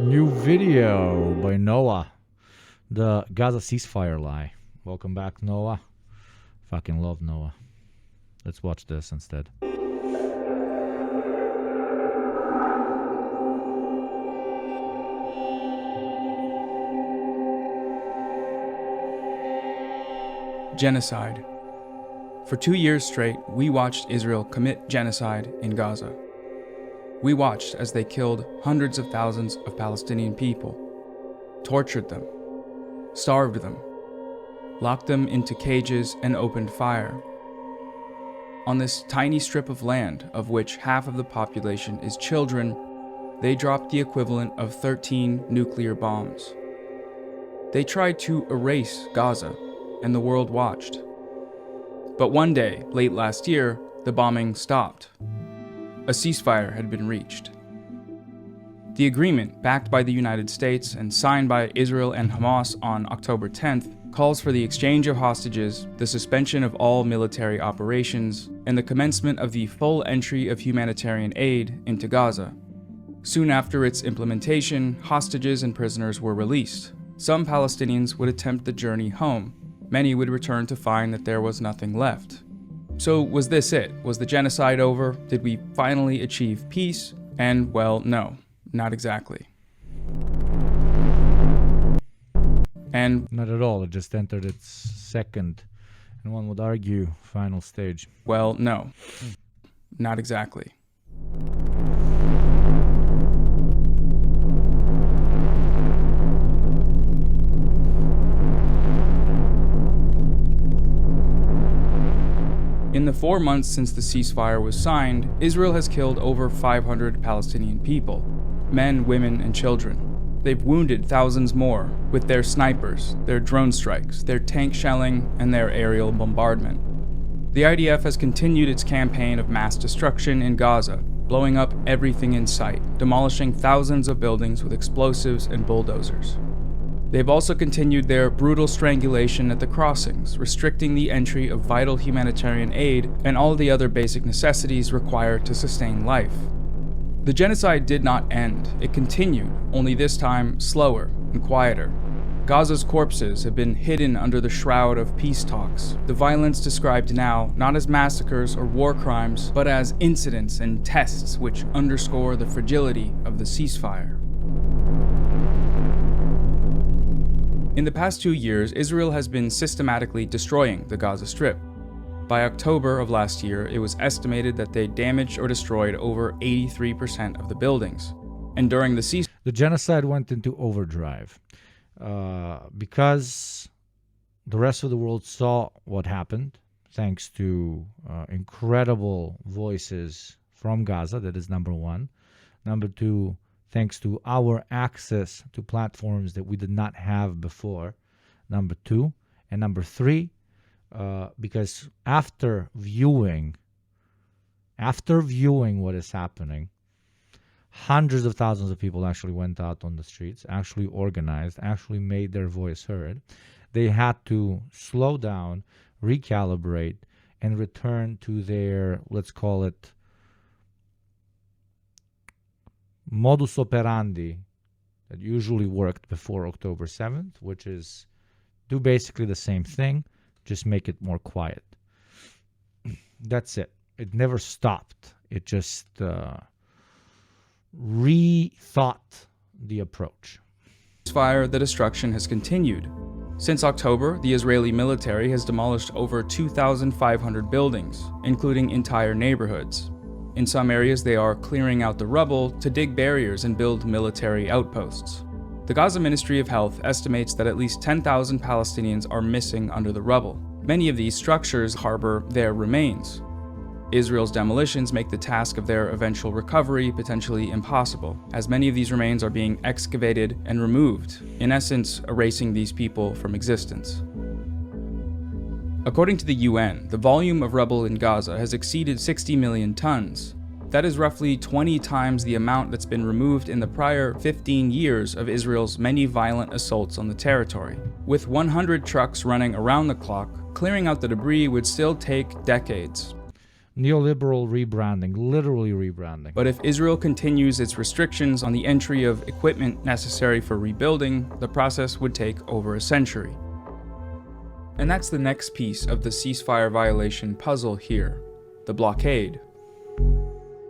New video by Noah. The Gaza Ceasefire Lie. Welcome back, Noah. Fucking love Noah. Let's watch this instead. Genocide. For 2 years straight, we watched Israel commit genocide in Gaza. We watched as they killed hundreds of thousands of Palestinian people, tortured them, starved them, locked them into cages and opened fire. On this tiny strip of land, of which half of the population is children, they dropped the equivalent of 13 nuclear bombs. They tried to erase Gaza, and the world watched. But one day, late last year, the bombing stopped. A ceasefire had been reached. The agreement, backed by the United States and signed by Israel and Hamas on October 10th, calls for the exchange of hostages, the suspension of all military operations, and the commencement of the full entry of humanitarian aid into Gaza. Soon after its implementation, hostages and prisoners were released. Some Palestinians would attempt the journey home. Many would return to find that there was nothing left. So was this it? Was the genocide over? Did we finally achieve peace? And, well, no, not exactly. And Not at all. It just entered its second, and one would argue, final stage. well, no, not exactly. In the 4 months since the ceasefire was signed, Israel has killed over 500 Palestinian people, men, women, and children. They've wounded thousands more with their snipers, their drone strikes, their tank shelling, and their aerial bombardment. The IDF has continued its campaign of mass destruction in Gaza, blowing up everything in sight, demolishing thousands of buildings with explosives and bulldozers. They've also continued their brutal strangulation at the crossings, restricting the entry of vital humanitarian aid and all the other basic necessities required to sustain life. The genocide did not end. It continued, only this time slower and quieter. Gaza's corpses have been hidden under the shroud of peace talks, the violence described now not as massacres or war crimes, but as incidents and tests which underscore the fragility of the ceasefire. In the past 2 years, Israel has been systematically destroying the Gaza Strip. By October of last year, it was estimated that they damaged or destroyed over 83% of the buildings. And during the ceasefire, The genocide went into overdrive because the rest of the world saw what happened, thanks to incredible voices from Gaza. That is number one. Number two, thanks to our access to platforms that we did not have before, number two. And number three, because after viewing what is happening, hundreds of thousands of people actually went out on the streets, actually organized, actually made their voice heard. They had to slow down, recalibrate, and return to their, let's call it, modus operandi that usually worked before October 7th, which is do basically the same thing, just make it more quiet. That's it. It never stopped. It just rethought the approach. the destruction has continued. Since October, the Israeli military has demolished over 2,500 buildings, including entire neighborhoods. In some areas, they are clearing out the rubble to dig barriers and build military outposts. The Gaza Ministry of Health estimates that at least 10,000 Palestinians are missing under the rubble. Many of these structures harbor their remains. Israel's demolitions make the task of their eventual recovery potentially impossible, as many of these remains are being excavated and removed, in essence, erasing these people from existence. According to the UN, the volume of rubble in Gaza has exceeded 60 million tons. That is roughly 20 times the amount that's been removed in the prior 15 years of Israel's many violent assaults on the territory. With 100 trucks running around the clock, clearing out the debris would still take decades. Neoliberal rebranding, literally rebranding. But if Israel continues its restrictions on the entry of equipment necessary for rebuilding, the process would take over a century. And that's the next piece of the ceasefire violation puzzle here, the blockade.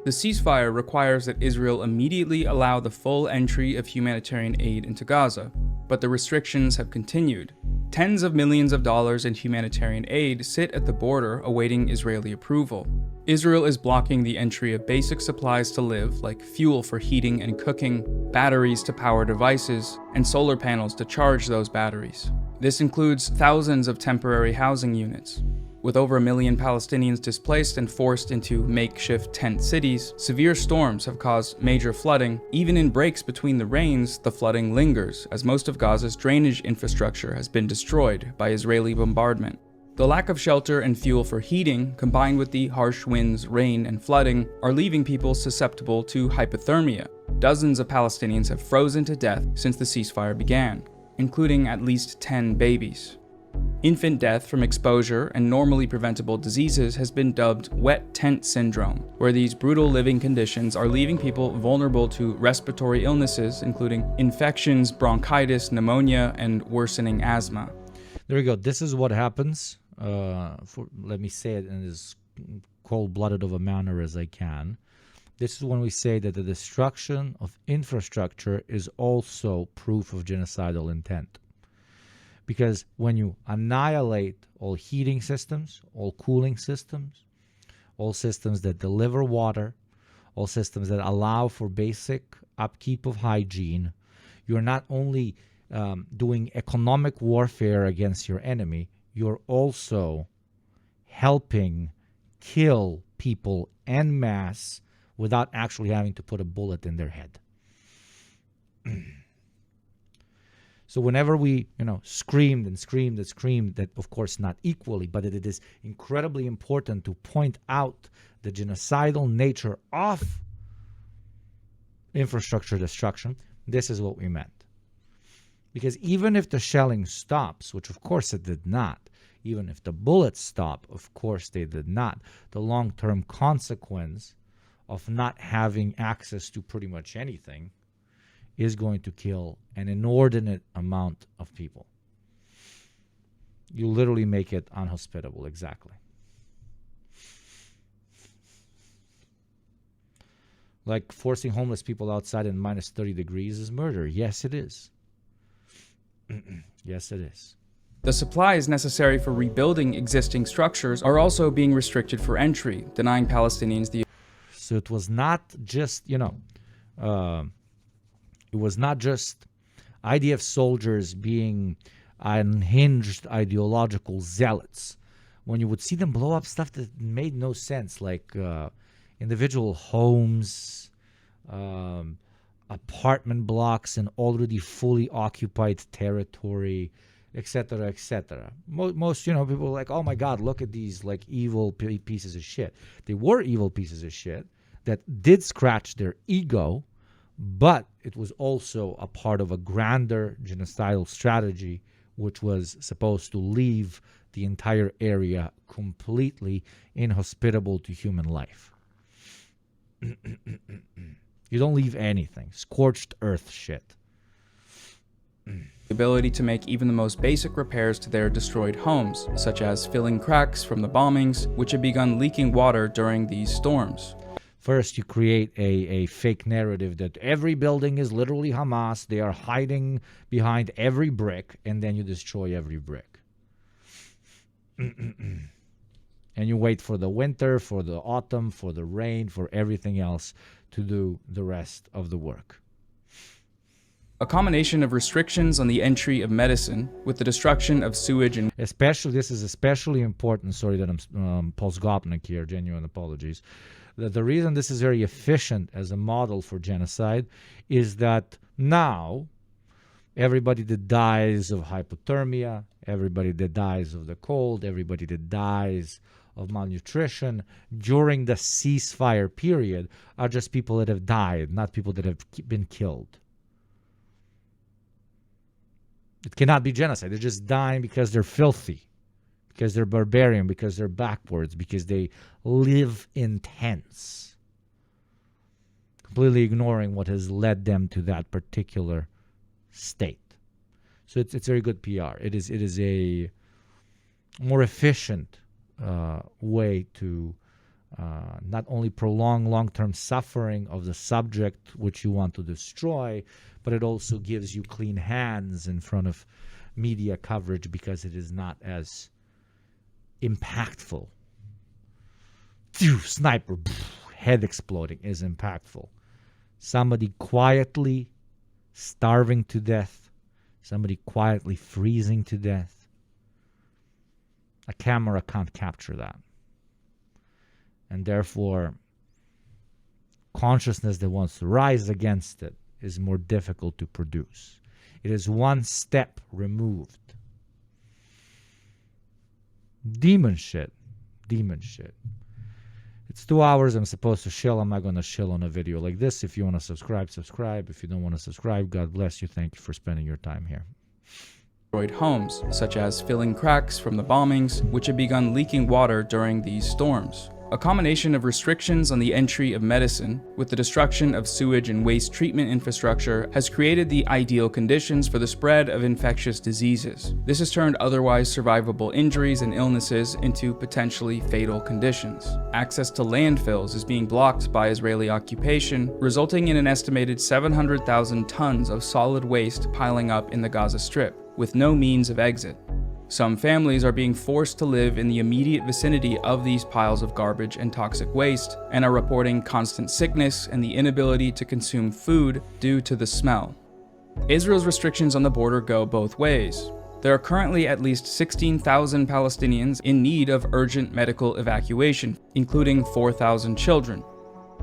The ceasefire requires that Israel immediately allow the full entry of humanitarian aid into Gaza, but the restrictions have continued. Tens of millions of dollars in humanitarian aid sit at the border awaiting Israeli approval. Israel is blocking the entry of basic supplies to live, like fuel for heating and cooking, batteries to power devices, and solar panels to charge those batteries. This includes thousands of temporary housing units. With over 1 million Palestinians displaced and forced into makeshift tent cities, severe storms have caused major flooding. Even in breaks between the rains, the flooding lingers, as most of Gaza's drainage infrastructure has been destroyed by Israeli bombardment. The lack of shelter and fuel for heating, combined with the harsh winds, rain, and flooding, are leaving people susceptible to hypothermia. Dozens of Palestinians have frozen to death since the ceasefire began, including at least 10 babies. Infant death from exposure and normally preventable diseases has been dubbed wet tent syndrome, where these brutal living conditions are leaving people vulnerable to respiratory illnesses, including infections, bronchitis, pneumonia, and worsening asthma. There we go. This is what happens. Let me say it in as cold-blooded of a manner as I can. This is when we say that the destruction of infrastructure is also proof of genocidal intent. Because when you annihilate all heating systems, all cooling systems, all systems that deliver water, all systems that allow for basic upkeep of hygiene, you're not only doing economic warfare against your enemy, you're also helping kill people en masse without actually having to put a bullet in their head. So whenever we, screamed, that of course not equally, but it is incredibly important to point out the genocidal nature of infrastructure destruction, this is what we meant. Because even if the shelling stops, which of course it did not, even if the bullets stop, of course they did not, the long-term consequence of not having access to pretty much anything is going to kill an inordinate amount of people. You literally make it unhospitable, exactly. Like forcing homeless people outside in minus 30 degrees is murder. Yes, it is. Yes, it is. The supplies necessary for rebuilding existing structures are also being restricted for entry, denying Palestinians the... So it was not just, it was not just IDF soldiers being unhinged ideological zealots. When you would see them blow up stuff that made no sense, like individual homes, apartment blocks in already fully occupied territory, etc., etc. Most, people were like, oh my God, look at these like evil pieces of shit. They were evil pieces of shit that did scratch their ego, but it was also a part of a grander genocidal strategy, which was supposed to leave the entire area completely inhospitable to human life. You don't leave anything. Scorched earth shit. The ability to make even the most basic repairs to their destroyed homes, such as filling cracks from the bombings, which had begun leaking water during these storms. First, you create a fake narrative that every building is literally Hamas. They are hiding behind every brick, and then you destroy every brick. And you wait for the winter, for the autumn, for the rain, for everything else to do the rest of the work. A combination of restrictions on the entry of medicine with the destruction of sewage and... This is especially important. Sorry that I'm Polsgopnik here, genuine apologies. The reason this is very efficient as a model for genocide is that now everybody that dies of hypothermia, everybody that dies of the cold, everybody that dies of malnutrition during the ceasefire period are just people that have died, not people that have been killed. It cannot be genocide. They're just dying because they're filthy, because they're barbarian, because they're backwards, because they live in tents, completely ignoring what has led them to that particular state. So it's very good PR. It is a more efficient way to not only prolong long-term suffering of the subject which you want to destroy, but it also gives you clean hands in front of media coverage because it is not as impactful. Sniper, head exploding is impactful. Somebody quietly starving to death, somebody quietly freezing to death. A camera can't capture that. And therefore, consciousness that wants to rise against it is more difficult to produce. It is one step removed. Demon shit. It's 2 hours. I'm supposed to chill. I'm not going to chill on a video like this. If you want to subscribe, subscribe. If you don't want to subscribe, God bless you. Thank you for spending your time here. Homes, such as filling cracks from the bombings, which had begun leaking water during these storms. A combination of restrictions on the entry of medicine with the destruction of sewage and waste treatment infrastructure has created the ideal conditions for the spread of infectious diseases. This has turned otherwise survivable injuries and illnesses into potentially fatal conditions. Access to landfills is being blocked by Israeli occupation, resulting in an estimated 700,000 tons of solid waste piling up in the Gaza Strip, with no means of exit. Some families are being forced to live in the immediate vicinity of these piles of garbage and toxic waste, and are reporting constant sickness and the inability to consume food due to the smell. Israel's restrictions on the border go both ways. There are currently at least 16,000 Palestinians in need of urgent medical evacuation, including 4,000 children.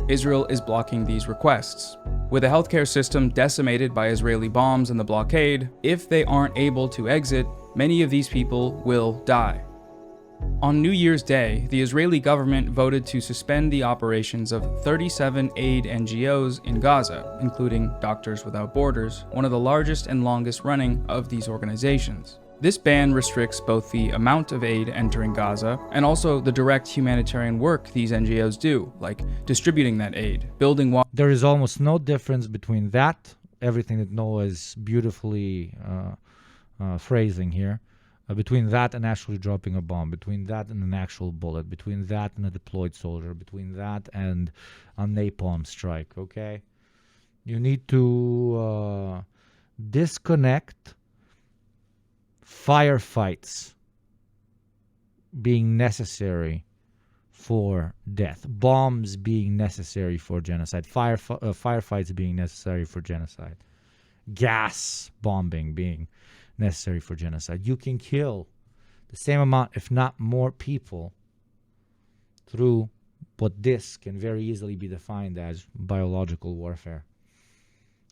Israel is blocking these requests. With a healthcare system decimated by Israeli bombs and the blockade, if they aren't able to exit, many of these people will die. On New Year's Day, the Israeli government voted to suspend the operations of 37 aid NGOs in Gaza, including Doctors Without Borders, one of the largest and longest running of these organizations. This ban restricts both the amount of aid entering Gaza and also the direct humanitarian work these NGOs do, like distributing that aid, building water. There is almost no difference between that, everything that Noah is beautifully phrasing here, between that and actually dropping a bomb, between that and an actual bullet, between that and a deployed soldier, between that and a napalm strike, okay? You need to disconnect firefights being necessary for death, bombs being necessary for genocide, firefights being necessary for genocide, gas bombing being necessary for genocide. You can kill the same amount, if not more, people through what this can very easily be defined as biological warfare,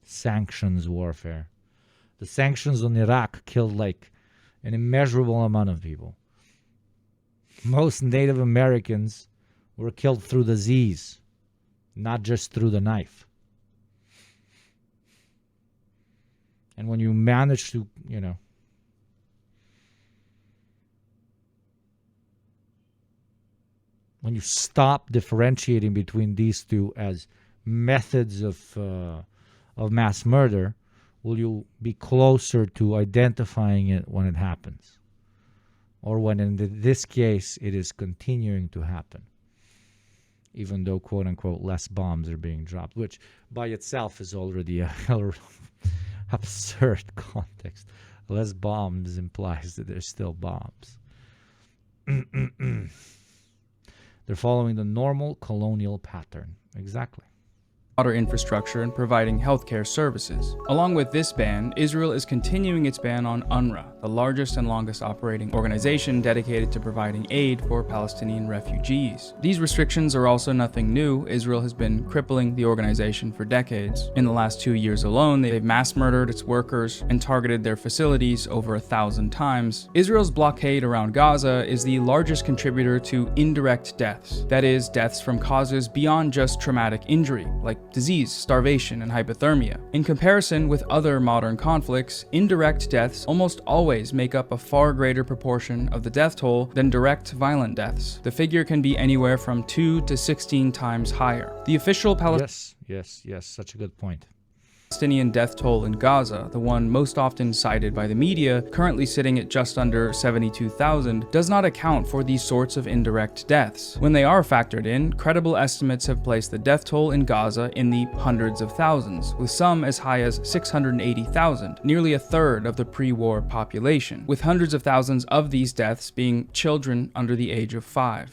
sanctions warfare. The sanctions on Iraq killed like an immeasurable amount of people. Most Native Americans were killed through disease, not just through the knife. And when you manage to, when you stop differentiating between these two as methods of mass murder, will you be closer to identifying it when it happens? Or when, in this case, it is continuing to happen, even though, quote-unquote, less bombs are being dropped, which by itself is already a absurd context. Less bombs implies that there's still bombs. They're following the normal colonial pattern. Exactly. Water infrastructure and providing healthcare services. Along with this ban, Israel is continuing its ban on UNRWA, the largest and longest operating organization dedicated to providing aid for Palestinian refugees. These restrictions are also nothing new. Israel has been crippling the organization for decades. In the last 2 years alone, they've mass murdered its workers and targeted their facilities over 1,000 times. Israel's blockade around Gaza is the largest contributor to indirect deaths, that is, deaths from causes beyond just traumatic injury, like disease, starvation, and hypothermia. In comparison with other modern conflicts, indirect deaths almost always make up a far greater proportion of the death toll than direct violent deaths. The figure can be anywhere from 2 to 16 times higher. The official Yes, such a good point. Palestinian death toll in Gaza, the one most often cited by the media, currently sitting at just under 72,000, does not account for these sorts of indirect deaths. When they are factored in, credible estimates have placed the death toll in Gaza in the hundreds of thousands, with some as high as 680,000, nearly a third of the pre-war population, with hundreds of thousands of these deaths being children under the age of 5.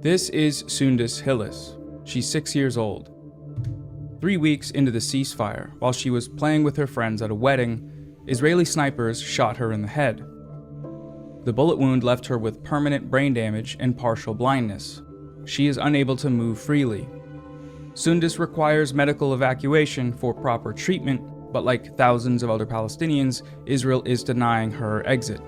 This is Sundus Hillis. She's 6 years old. 3 weeks into the ceasefire, while she was playing with her friends at a wedding, Israeli snipers shot her in the head. The bullet wound left her with permanent brain damage and partial blindness. She is unable to move freely. Sundus requires medical evacuation for proper treatment, but like thousands of other Palestinians, Israel is denying her exit.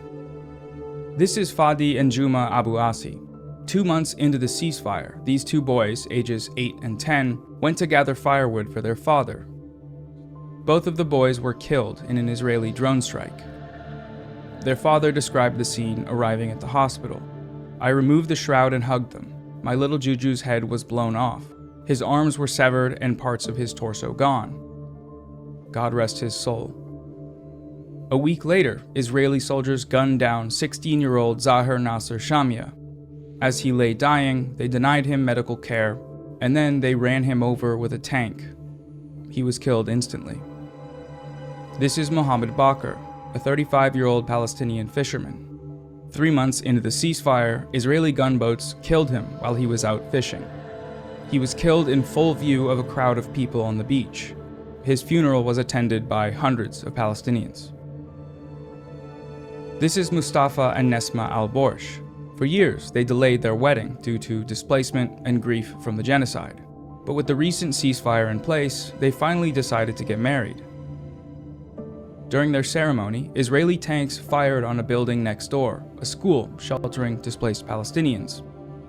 This is Fadi and Juma Abu Asi. 2 months into the ceasefire, these two boys, ages 8 and 10, went to gather firewood for their father. Both of the boys were killed in an Israeli drone strike. Their father described the scene arriving at the hospital. "I removed the shroud and hugged them. My little Juju's head was blown off. His arms were severed and parts of his torso gone. God rest his soul." A week later, Israeli soldiers gunned down 16-year-old Zahir Nasser Shamia. As he lay dying, they denied him medical care, and then they ran him over with a tank. He was killed instantly. This is Mohammed Bakr, a 35-year-old Palestinian fisherman. 3 months into the ceasefire, Israeli gunboats killed him while he was out fishing. He was killed in full view of a crowd of people on the beach. His funeral was attended by hundreds of Palestinians. This is Mustafa and Nesma al-Borsh. For years, they delayed their wedding due to displacement and grief from the genocide. But with the recent ceasefire in place, they finally decided to get married. During their ceremony, Israeli tanks fired on a building next door, a school sheltering displaced Palestinians.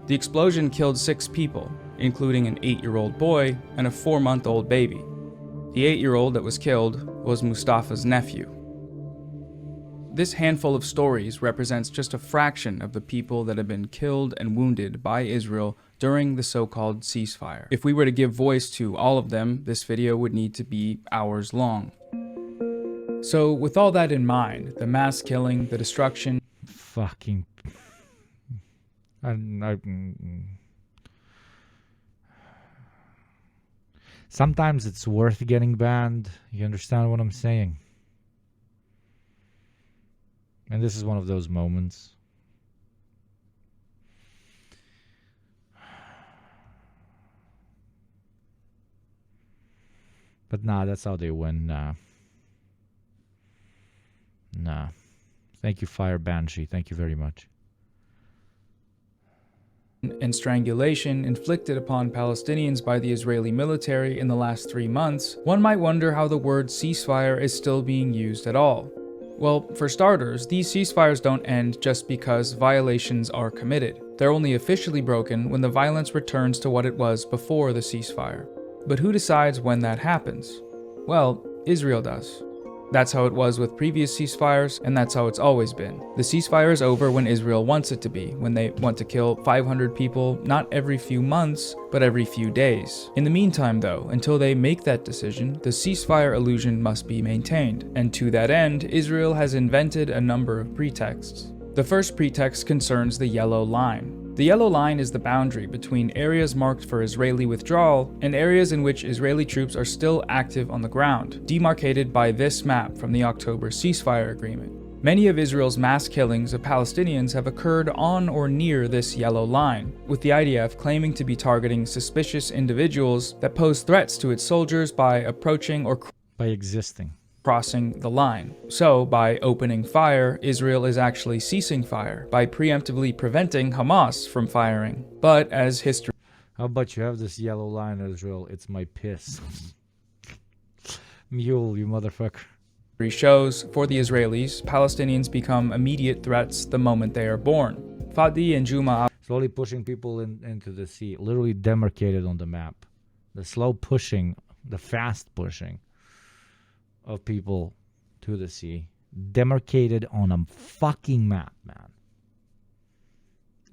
The explosion killed 6 people, including an 8-year-old boy and a 4-month-old baby. The 8-year-old that was killed was Mustafa's nephew. This handful of stories represents just a fraction of the people that have been killed and wounded by Israel during the so-called ceasefire. If we were to give voice to all of them, this video would need to be hours long. So with all that in mind, the mass killing, the destruction... Fucking... Sometimes it's worth getting banned. You understand what I'm saying? And this is one of those moments. But nah, that's how they win. Nah. Thank you, Fire Banshee. Thank you very much. And strangulation inflicted upon Palestinians by the Israeli military in the last 3 months, one might wonder how the word ceasefire is still being used at all. Well, for starters, these ceasefires don't end just because violations are committed. They're only officially broken when the violence returns to what it was before the ceasefire. But who decides when that happens? Well, Israel does. That's how it was with previous ceasefires, and that's how it's always been. The ceasefire is over when Israel wants it to be, when they want to kill 500 people not every few months, but every few days. In the meantime though, until they make that decision, the ceasefire illusion must be maintained, and to that end, Israel has invented a number of pretexts. The first pretext concerns the yellow line. The yellow line is the boundary between areas marked for Israeli withdrawal and areas in which Israeli troops are still active on the ground, demarcated by this map from the October ceasefire agreement. Many of Israel's mass killings of Palestinians have occurred on or near this yellow line, with the IDF claiming to be targeting suspicious individuals that pose threats to its soldiers by approaching or crossing the line. So, by opening fire, Israel is actually ceasing fire, by preemptively preventing Hamas from firing. But as history... How about you have this yellow line, Israel? It's my piss. Mule, you motherfucker. shows, for the Israelis, Palestinians become immediate threats the moment they are born. Fadi and Juma... slowly pushing people into the sea, literally demarcated on the map. The slow pushing, the fast pushing of people to the sea, demarcated on a fucking map, man.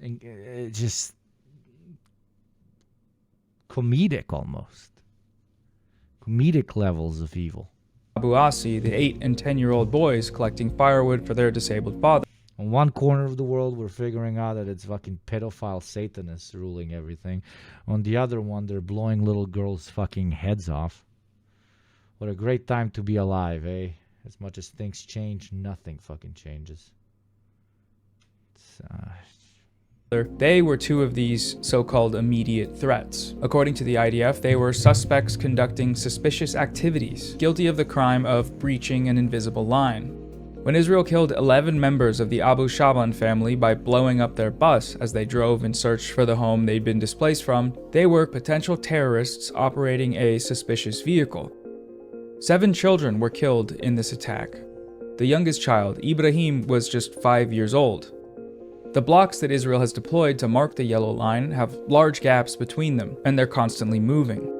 And it's just comedic almost. Comedic levels of evil. Abu Asi, the 8 and 10-year-old boys collecting firewood for their disabled father. On one corner of the world, we're figuring out that it's fucking pedophile Satanists ruling everything. On the other one, they're blowing little girls' fucking heads off. What a great time to be alive, eh? As much as things change, nothing fucking changes. They were 2 of these so-called immediate threats. According to the IDF, they were suspects conducting suspicious activities, guilty of the crime of breaching an invisible line. When Israel killed 11 members of the Abu Shaban family by blowing up their bus as they drove in search for the home they'd been displaced from, they were potential terrorists operating a suspicious vehicle. 7 children were killed in this attack. The youngest child, Ibrahim, was just 5 years old. The blocks that Israel has deployed to mark the yellow line have large gaps between them, and they're constantly moving.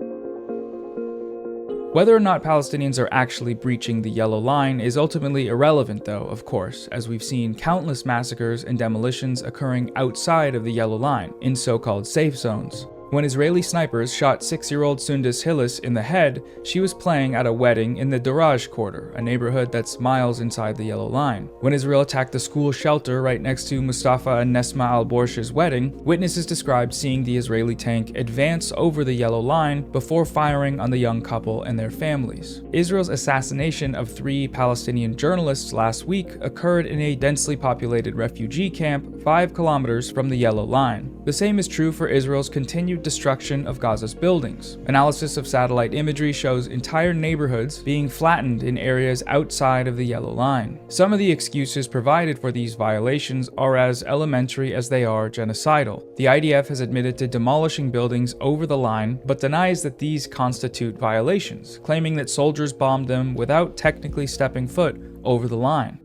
Whether or not Palestinians are actually breaching the yellow line is ultimately irrelevant though, of course, as we've seen countless massacres and demolitions occurring outside of the yellow line, in so-called safe zones. When Israeli snipers shot 6-year-old Sundus Hillis in the head, she was playing at a wedding in the Daraj quarter, a neighborhood that's miles inside the yellow line. When Israel attacked the school shelter right next to Mustafa and Nesma al-Borsh's wedding, witnesses described seeing the Israeli tank advance over the yellow line before firing on the young couple and their families. Israel's assassination of 3 Palestinian journalists last week occurred in a densely populated refugee camp 5 kilometers from the yellow line. The same is true for Israel's continued destruction of Gaza's buildings. Analysis of satellite imagery shows entire neighborhoods being flattened in areas outside of the yellow line. Some of the excuses provided for these violations are as elementary as they are genocidal. The IDF has admitted to demolishing buildings over the line, but denies that these constitute violations, claiming that soldiers bombed them without technically stepping foot over the line.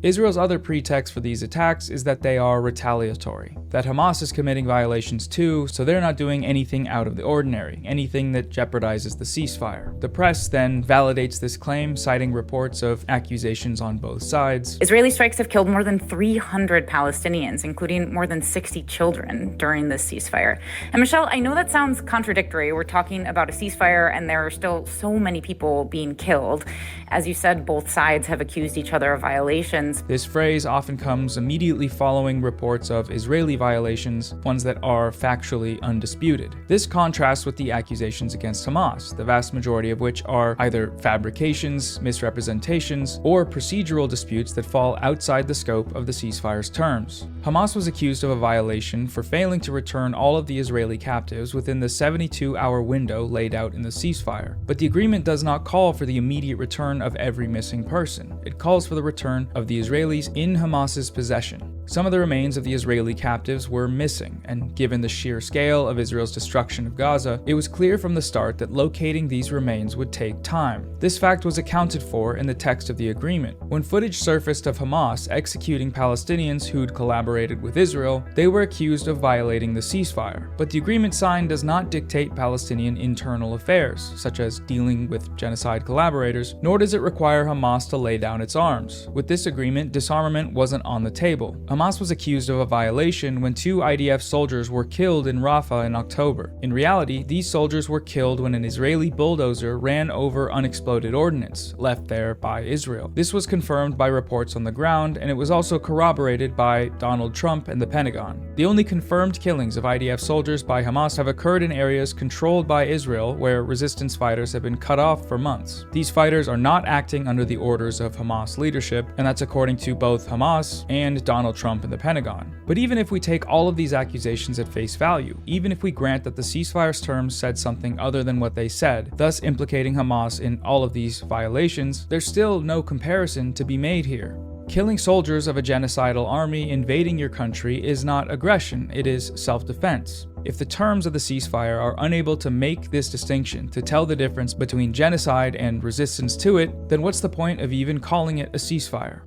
Israel's other pretext for these attacks is that they are retaliatory, that Hamas is committing violations too, so they're not doing anything out of the ordinary, anything that jeopardizes the ceasefire. The press then validates this claim, citing reports of accusations on both sides. Israeli strikes have killed more than 300 Palestinians, including more than 60 children during this ceasefire. And Michelle, I know that sounds contradictory. We're talking about a ceasefire and there are still so many people being killed. As you said, both sides have accused each other of violations. This phrase often comes immediately following reports of Israeli violations, ones that are factually undisputed. This contrasts with the accusations against Hamas, the vast majority of which are either fabrications, misrepresentations, or procedural disputes that fall outside the scope of the ceasefire's terms. Hamas was accused of a violation for failing to return all of the Israeli captives within the 72-hour window laid out in the ceasefire. But the agreement does not call for the immediate return of every missing person. It calls for the return of the Israelis in Hamas's possession. Some of the remains of the Israeli captives were missing, and given the sheer scale of Israel's destruction of Gaza, it was clear from the start that locating these remains would take time. This fact was accounted for in the text of the agreement. When footage surfaced of Hamas executing Palestinians who'd collaborated with Israel, they were accused of violating the ceasefire. But the agreement signed does not dictate Palestinian internal affairs, such as dealing with genocide collaborators, nor does it require Hamas to lay down its arms. With this agreement, disarmament wasn't on the table. Hamas was accused of a violation when 2 IDF soldiers were killed in Rafah in October. In reality, these soldiers were killed when an Israeli bulldozer ran over unexploded ordnance, left there by Israel. This was confirmed by reports on the ground, and it was also corroborated by Donald Trump and the Pentagon. The only confirmed killings of IDF soldiers by Hamas have occurred in areas controlled by Israel, where resistance fighters have been cut off for months. These fighters are not acting under the orders of Hamas leadership, and that's according to both Hamas and Donald Trump and the Pentagon. But even if we take all of these accusations at face value, even if we grant that the ceasefire's terms said something other than what they said, thus implicating Hamas in all of these violations, there's still no comparison to be made here. Killing soldiers of a genocidal army invading your country is not aggression, it is self-defense. If the terms of the ceasefire are unable to make this distinction, to tell the difference between genocide and resistance to it, then what's the point of even calling it a ceasefire?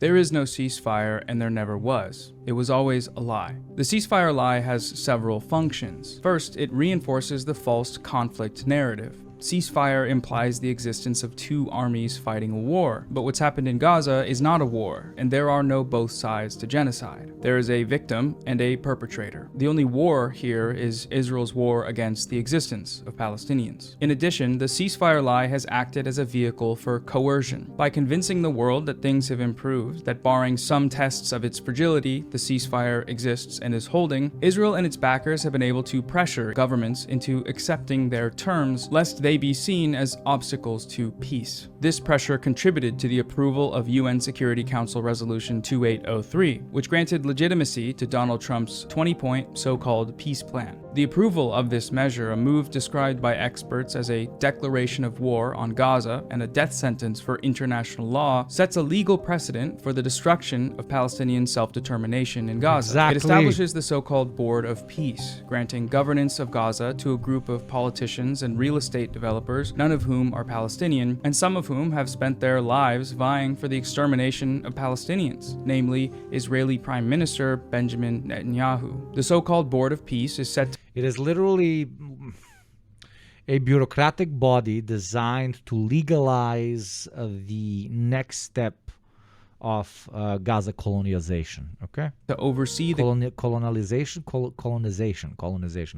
There is no ceasefire, and there never was. It was always a lie. The ceasefire lie has several functions. First, it reinforces the false conflict narrative. Ceasefire implies the existence of two armies fighting a war, but what's happened in Gaza is not a war, and there are no both sides to genocide. There is a victim and a perpetrator. The only war here is Israel's war against the existence of Palestinians. In addition, the ceasefire lie has acted as a vehicle for coercion. By convincing the world that things have improved, that barring some tests of its fragility, the ceasefire exists and is holding, Israel and its backers have been able to pressure governments into accepting their terms, lest they be seen as obstacles to peace. This pressure contributed to the approval of UN Security Council Resolution 2803, which granted legitimacy to Donald Trump's 20-point so-called peace plan. The approval of this measure, a move described by experts as a declaration of war on Gaza and a death sentence for international law, sets a legal precedent for the destruction of Palestinian self-determination in Gaza. Exactly. It establishes the so-called Board of Peace, granting governance of Gaza to a group of politicians and real estate developers, none of whom are Palestinian, and some of whom have spent their lives vying for the extermination of Palestinians, namely Israeli Prime Minister Benjamin Netanyahu. The so-called Board of Peace is set to It is literally a bureaucratic body designed to legalize the next step of Gaza colonization, okay? oversee the colonization,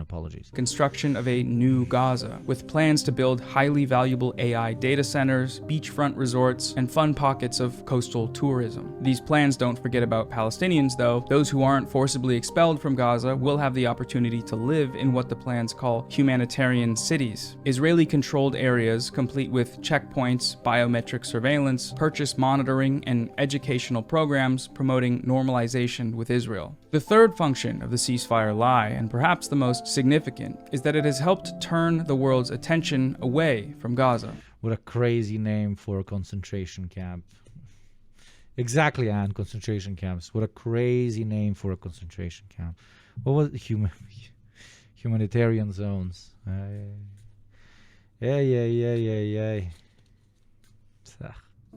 apologies. construction of a new Gaza, with plans to build highly valuable AI data centers, beachfront resorts, and fun pockets of coastal tourism. These plans don't forget about Palestinians, though. Those who aren't forcibly expelled from Gaza will have the opportunity to live in what the plans call humanitarian cities, Israeli-controlled areas complete with checkpoints, biometric surveillance, purchase monitoring, and educational programs promoting normalization with Israel. The third function of the ceasefire lie, and perhaps the most significant, is that it has helped turn the world's attention away from Gaza. What a crazy name for a concentration camp. Exactly, Anne, concentration camps. What a crazy name for a concentration camp. What was humanitarian zones? Yeah.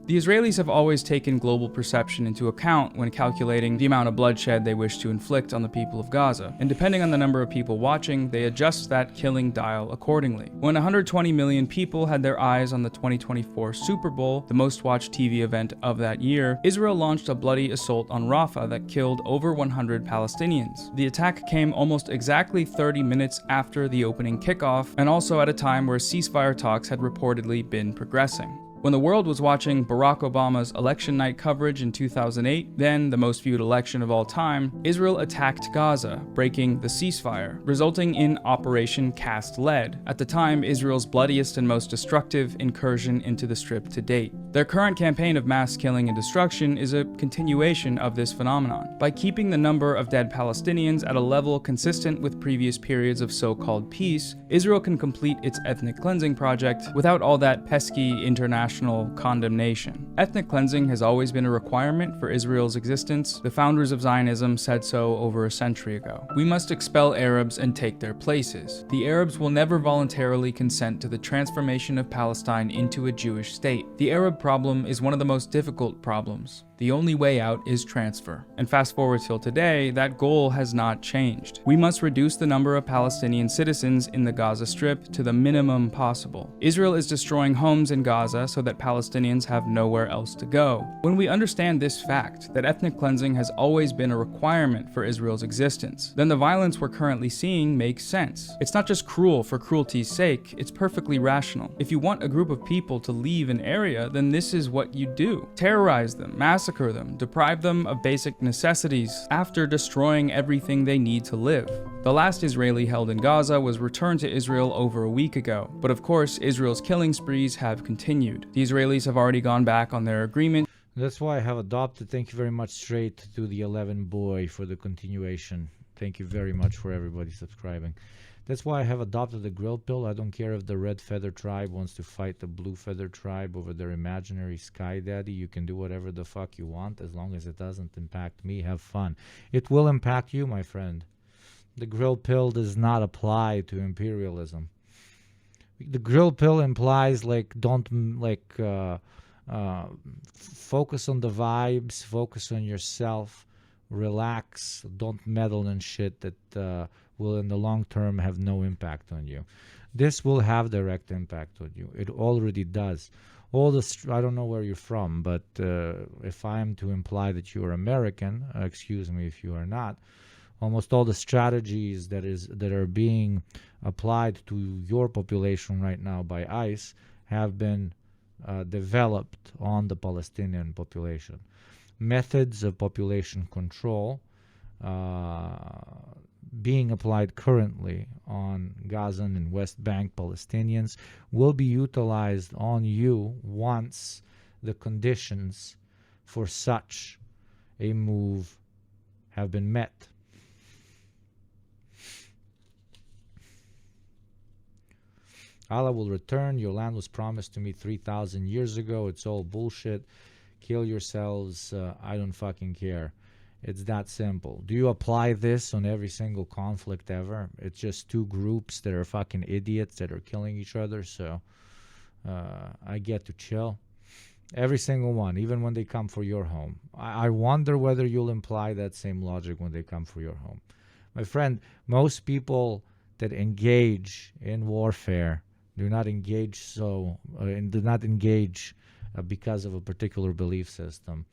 The Israelis have always taken global perception into account when calculating the amount of bloodshed they wish to inflict on the people of Gaza, and depending on the number of people watching, they adjust that killing dial accordingly. When 120 million people had their eyes on the 2024 Super Bowl, the most watched TV event of that year, Israel launched a bloody assault on Rafah that killed over 100 Palestinians. The attack came almost exactly 30 minutes after the opening kickoff, and also at a time where ceasefire talks had reportedly been progressing. When the world was watching Barack Obama's election night coverage in 2008, then the most viewed election of all time, Israel attacked Gaza, breaking the ceasefire, resulting in Operation Cast Lead, at the time Israel's bloodiest and most destructive incursion into the Strip to date. Their current campaign of mass killing and destruction is a continuation of this phenomenon. By keeping the number of dead Palestinians at a level consistent with previous periods of so-called peace, Israel can complete its ethnic cleansing project without all that pesky international condemnation. Ethnic cleansing has always been a requirement for Israel's existence. The founders of Zionism said so over a century ago. We must expel Arabs and take their places. The Arabs will never voluntarily consent to the transformation of Palestine into a Jewish state. The Arab problem is one of the most difficult problems. The only way out is transfer. And fast forward till today, that goal has not changed. We must reduce the number of Palestinian citizens in the Gaza Strip to the minimum possible. Israel is destroying homes in Gaza so that Palestinians have nowhere else to go. When we understand this fact, that ethnic cleansing has always been a requirement for Israel's existence, then the violence we're currently seeing makes sense. It's not just cruel for cruelty's sake, it's perfectly rational. If you want a group of people to leave an area, then this is what you do. Terrorize them, massacre them, deprive them of basic necessities after destroying everything they need to live. The last Israeli held in Gaza was returned to Israel over a week ago, but of course Israel's killing sprees have continued. The Israelis have already gone back on their agreement. That's why I have adopted, thank you very much, straight to the 11 boy for the continuation. Thank you very much for everybody subscribing. That's why I have adopted the grill pill. I don't care if the red feather tribe wants to fight the blue feather tribe over their imaginary sky daddy. You can do whatever the fuck you want as long as it doesn't impact me. Have fun. It will impact you, my friend. The grill pill does not apply to imperialism. The grill pill implies Focus on the vibes, focus on yourself, relax, don't meddle in shit that will in the long term have no impact on you. This will have direct impact on you. It already does. All the I don't know where you're from, but if I am to imply that you are American, excuse me if you are not, almost all the strategies that are being applied to your population right now by ICE have been developed on the Palestinian population. Methods of population control being applied currently on Gazan and West Bank Palestinians will be utilized on you once the conditions for such a move have been met. Allah will return. Your land was promised to me 3,000 years ago. It's all bullshit. Kill yourselves. I don't fucking care. It's that simple. Do you apply this on every single conflict ever? It's just two groups that are fucking idiots that are killing each other, so I get to chill. Every single one, even when they come for your home. I wonder whether you'll imply that same logic when they come for your home. My friend, most people that engage in warfare do not engage because of a particular belief system.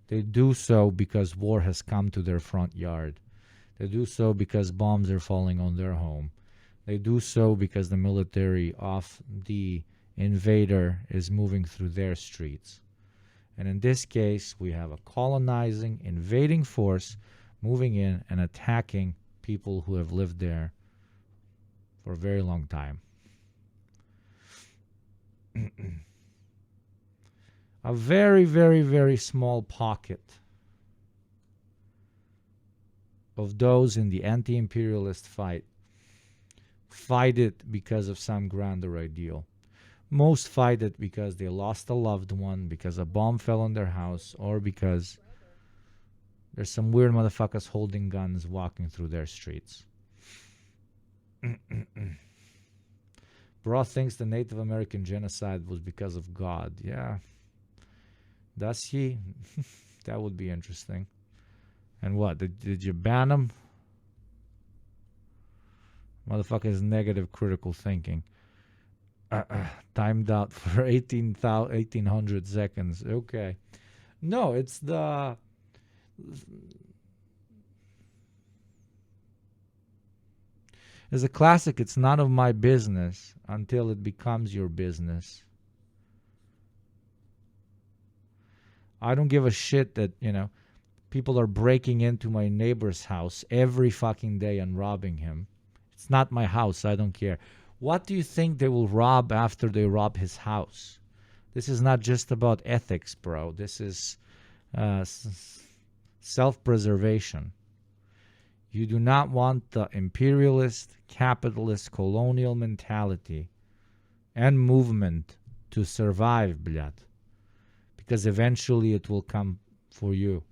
They do so because war has come to their front yard. They do so because bombs are falling on their home. They do so because the military of the invader is moving through their streets. And in this case, we have a colonizing, invading force moving in and attacking people who have lived there for a very long time. A very, very, very small pocket of those in the anti-imperialist fight it because of some grander ideal. Most fight it because they lost a loved one, because a bomb fell on their house, or because there's some weird motherfuckers holding guns walking through their streets. Bro thinks the Native American genocide was because of God. Yeah. Does he? That would be interesting. And what? Did you ban him? Motherfucker's negative critical thinking. Timed out for 1800 seconds. Okay. No, it's the... It's a classic. It's none of my business until it becomes your business. I don't give a shit that, people are breaking into my neighbor's house every fucking day and robbing him. It's not my house. I don't care. What do you think they will rob after they rob his house? This is not just about ethics, bro. This is self-preservation. You do not want the imperialist, capitalist, colonial mentality and movement to survive, blad. Because eventually it will come for you.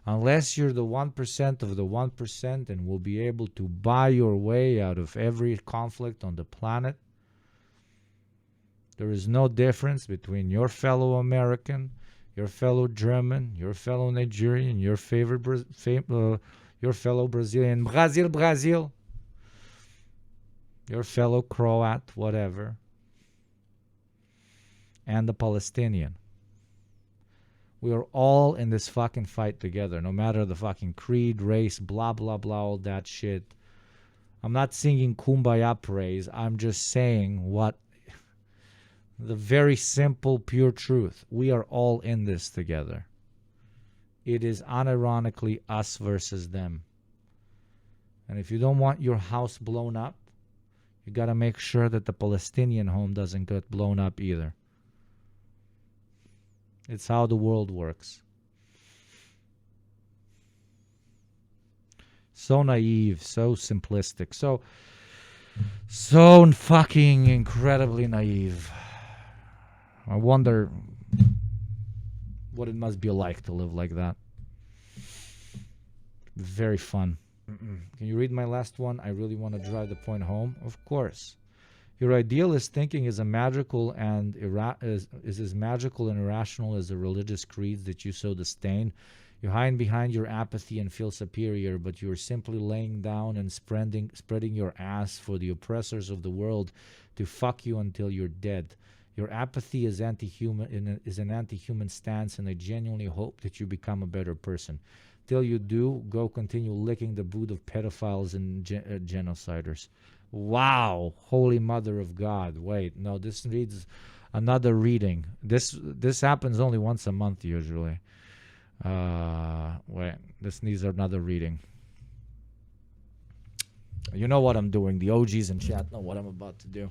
Unless you're the 1% of the 1% and will be able to buy your way out of every conflict on the planet, there is no difference between your fellow American, your fellow German, your fellow Nigerian, your fellow Brazilian, Brazil, your fellow Croat, whatever, and the Palestinian. We are all in this fucking fight together, no matter the fucking creed, race, blah, blah, blah, all that shit. I'm not singing Kumbaya praise. I'm just saying what the very simple, pure truth. We are all in this together. It is unironically us versus them. And if you don't want your house blown up, you got to make sure that the Palestinian home doesn't get blown up either. It's how the world works. So naive, so simplistic, so fucking incredibly naive. I wonder what it must be like to live like that. Very fun. Can you read my last one? I really want to drive the point home. Of course. Your idealist thinking is as magical and irrational as the religious creeds that you so disdain. You hide behind your apathy and feel superior, but you are simply laying down and spreading your ass for the oppressors of the world to fuck you until you're dead. Your apathy is an anti-human stance, and I genuinely hope that you become a better person. Till you do, go continue licking the boot of pedophiles and genociders. Wow, Holy Mother of God. Wait, no, this needs another reading. This happens only once a month usually. Wait, this needs another reading. You know what I'm doing. The OGs in chat know what I'm about to do.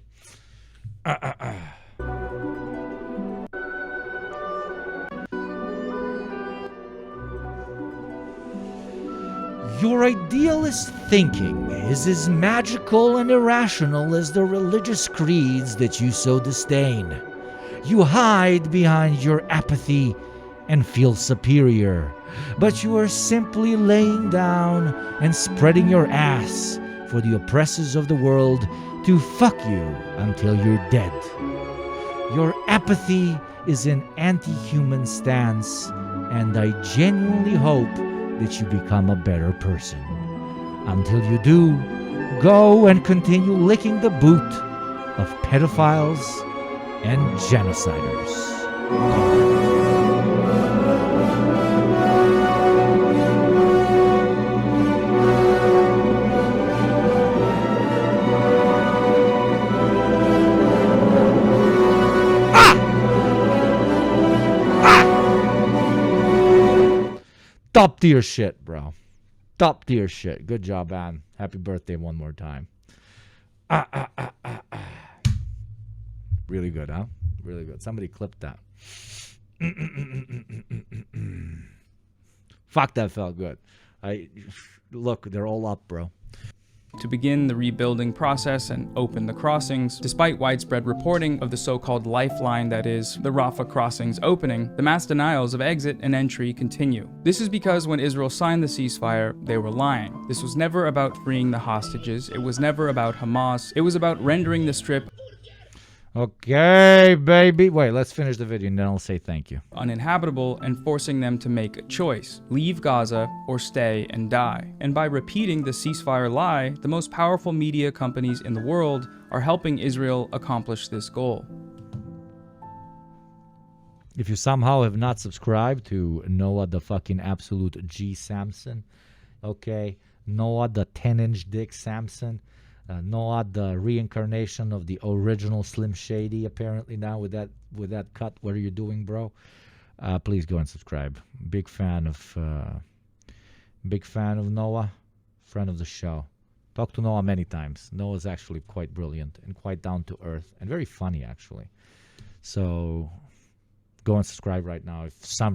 Your idealist thinking is as magical and irrational as the religious creeds that you so disdain. You hide behind your apathy and feel superior, but you are simply laying down and spreading your ass for the oppressors of the world to fuck you until you're dead. Your apathy is an anti-human stance, and I genuinely hope that you become a better person. Until you do, go and continue licking the boot of pedophiles and genociders. Top tier shit, bro. Top tier shit. Good job, Ann. Happy birthday one more time. Really good, huh? Really good. Somebody clipped that. Fuck, that felt good. Look, they're all up, bro. To begin the rebuilding process and open the crossings. Despite widespread reporting of the so-called lifeline, that is, the Rafah crossings opening, the mass denials of exit and entry continue. This is because when Israel signed the ceasefire, they were lying. This was never about freeing the hostages. It was never about Hamas. It was about rendering the Strip Okay, baby. Wait, let's finish the video and then I'll say thank you. uninhabitable and forcing them to make a choice. Leave Gaza or stay and die. And by repeating the ceasefire lie, the most powerful media companies in the world are helping Israel accomplish this goal. If you somehow have not subscribed to Noah the fucking absolute G Samsen, okay, Noah the 10-inch dick Samsen, Noah the reincarnation of the original Slim Shady, apparently now with that cut. What are you doing, bro? Please go and subscribe. Big fan of Noah, friend of the show. Talked to Noah many times. Noah's actually quite brilliant and quite down to earth and very funny, actually. So go and subscribe right now if some